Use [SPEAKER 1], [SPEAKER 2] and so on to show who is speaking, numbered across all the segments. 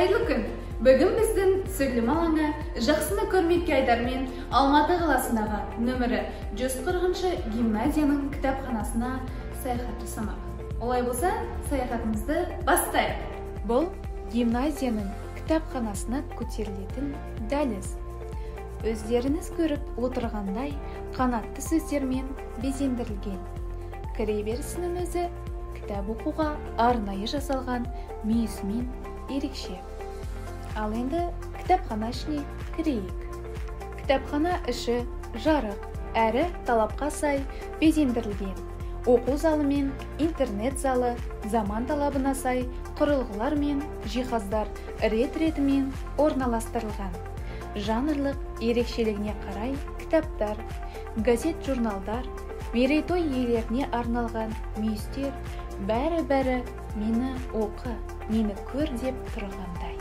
[SPEAKER 1] Кайырлы күн. Бүгін біздің сөйлем алаңы жақсыны көрмекке айдармен Алматы қаласындағы нөмірі 140-шы гимназияның кітапханасына саяхат жасамақ. Олай болса, саяхатымызды бастайық.
[SPEAKER 2] Бұл гимназияның кітапханасына көтерілетін дәліз. Өздеріңіз көріп отырғандай қанатты сөздермен безендірілген. Кіреберісінің өзі кітап оқуға арнайы жасалған мүйісімен ерекше. Ал енді кітапхана ішіне кірейік. Кітапхана іші жарық, әрі талапқа сай безендірілген. Оқу залы мен интернет залы заман талабына сай құрылғылар мен жиһаздар рет-ретімен орналастырылған. Жанрлық ерекшелігіне қарай кітаптар, газет-журналдар, мерейтой иелеріне арналған мүйістер бәрі мені оқы, мені көр деп тұрғандай.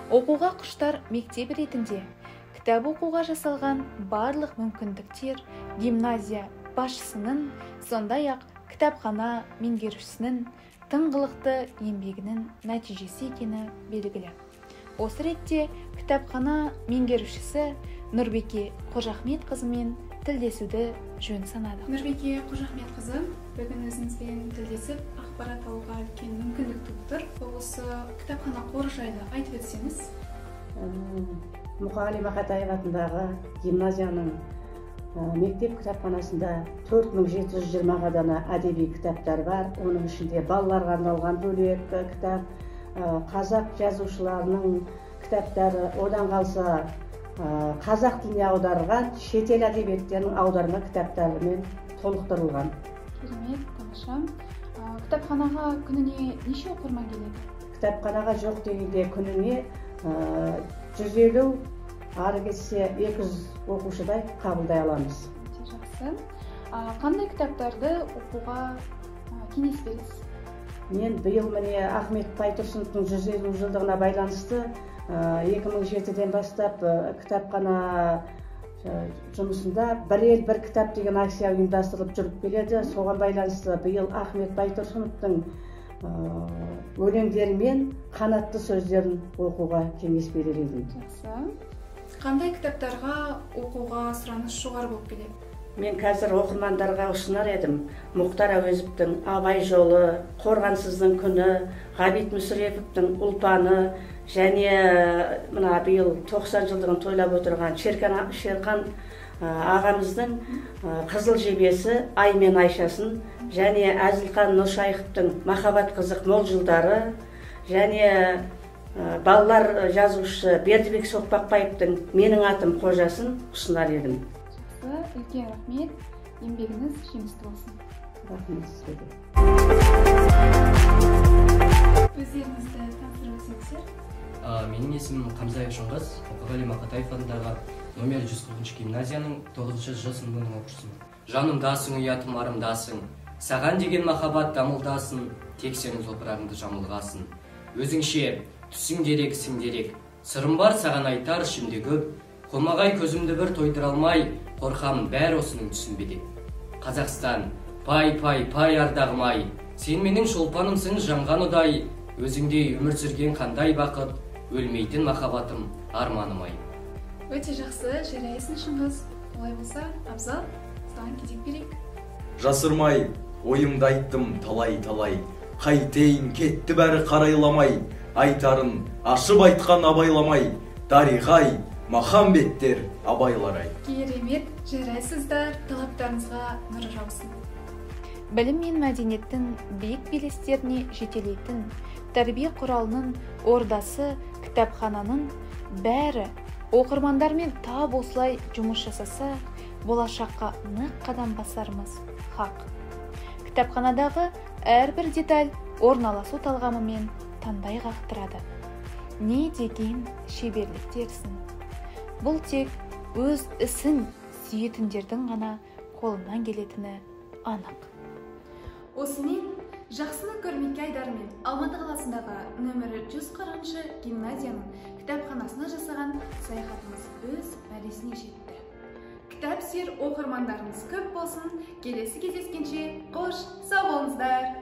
[SPEAKER 2] Оқуға құштар мектеп ретінде кітап оқуға жасалған барлық мүмкіндіктер гимназия басшысының, сондай-ақ кітапхана меңгерушісінің тыңғылықты еңбегінің нәтижесі екені белгілі. Осы ретте кітапхана меңгерушісі Нұрбеке Қожахметқызымен тілдесуді жөн санады.
[SPEAKER 1] Нұрбеке Қожахметқызы, бүгін өзіңізбен тілдесіп, ақпарат алуға үлкен мүмкіндік туып тұр. Осы кітапхана қоры жайлы айтып өтсеңіз.
[SPEAKER 3] Мұқағали Мақатаев атындағы гимназияның мектеп кітапханасында 4720 дана әдеби кітаптар бар. Оның ішінде балаларға арналған бөлек кітап, қазақ жазушыларының кітаптары, одан қалса қазақ тіліне аударылған шетел әдебиеттерінің аударма кітаптарымен толықтырылған.
[SPEAKER 1] Керемет, тамаша. Кітапханаға күніне неше оқырман келеді?
[SPEAKER 3] Кітапханаға жоқ дегенде күніне 150, ары кетсе 200 оқушыдай қабылдай аламыз.
[SPEAKER 1] Жақсы. Қандай кітаптарды оқуға кеңес бересіз?
[SPEAKER 3] Мен биыл міне Ахмет Байтұрсыновтың 150 жылдығына байланысты 2007-ден бастап кітапхана жұмысында бір ел бір кітап деген акция ұйымдастырылып жүріп келеді. Соған байланысты биыл Ахмет Байтұрсыновтың өлеңдері мен қанатты сөздерін оқуға кеңес берер едім.
[SPEAKER 1] Жақсы. Қандай кітаптарға оқуға сұраныс жоғары болып келеді?
[SPEAKER 3] Мен қазір оқырмандарға ұсынар едім. Мұхтар Әуезовтің Абай жолы, Қорғансыздың күні, Ғабит Мүсіреповтің Ұлпаны, және мына биыл 90 жылдығын тойлап отырған Шерхан ағамыздың Қызыл жебесі, Ай мен Айшасын, және Әзілхан Нұршайықовтың Махаббат қызық мол жылдары, және балалар жазушысы Бердібек Соқпақбаевтың Менің атым Қожасын ұсынар едім.
[SPEAKER 1] Үлкен рахмет, еңбегіңіз жемісті болсын.
[SPEAKER 3] Рахмет сізге.
[SPEAKER 1] Өздеріңізді таныстырып өтсеңіздер.
[SPEAKER 4] Менің есімім Қамзаев Шыңғыс, Мұқағали Мақатаев атындағы номер 140-шы гимназияның 9-шы Ж сыныбының оқушысымын. Жанымдасың, ұятым арымдасың, саған деген махаббат дамылдасын, тек сенің топырағыңды жамылғасын. Өзіңше түсің керек, сің керек, сырым бар саған айтар ішімде көп. Қолмағай көзімді бір тойдыра алмай, қорқам бәр осының түсінбедек. Қазақстан, пай ардағым ай, сен менің шолпанымсың жанған ұдай, өзіңде өмір сүрген қандай бақыт, өлмейтін махаббатым арманым ай.
[SPEAKER 1] Өте жақсы, жарайсың Шыңғыс. Олай болса, Абзал, саған кезек берейік.
[SPEAKER 5] Жасырмай, ойымды айттым талай, қайтейін кетті бәрі қарайламай, айтарын ашып айтқан абайламай, дариғай, Махамбеттер абайларай.
[SPEAKER 1] Керемет, жарайсыздар, талаптарыңызға нұры жаусын.
[SPEAKER 2] Білім мен мәдениеттің биік белестеріне жетелейтін тәрбие құралының ордасы кітапхананың бәрі оқырмандармен тап осылай жұмыс жасаса, болашаққа нық қадам басарымыз хақ. Кітапханадағы әрбір деталь орналасу талғамымен таңдай қақтырады. Не деген шеберлік дерсің? Бұл тек өз ісін сүйетіндердің ғана қолынан келетіні анық.
[SPEAKER 1] Осымен жақсыны көрмекке айдармен Алматы қаласындағы нөмірі 140-шы гимназияның кітапханасына жасаған саяхатымыз өз мәресіне жетті. Кітап сүйер оқырмандарымыз көп болсын. Келесі кездескенше қош, сау болыңыздар.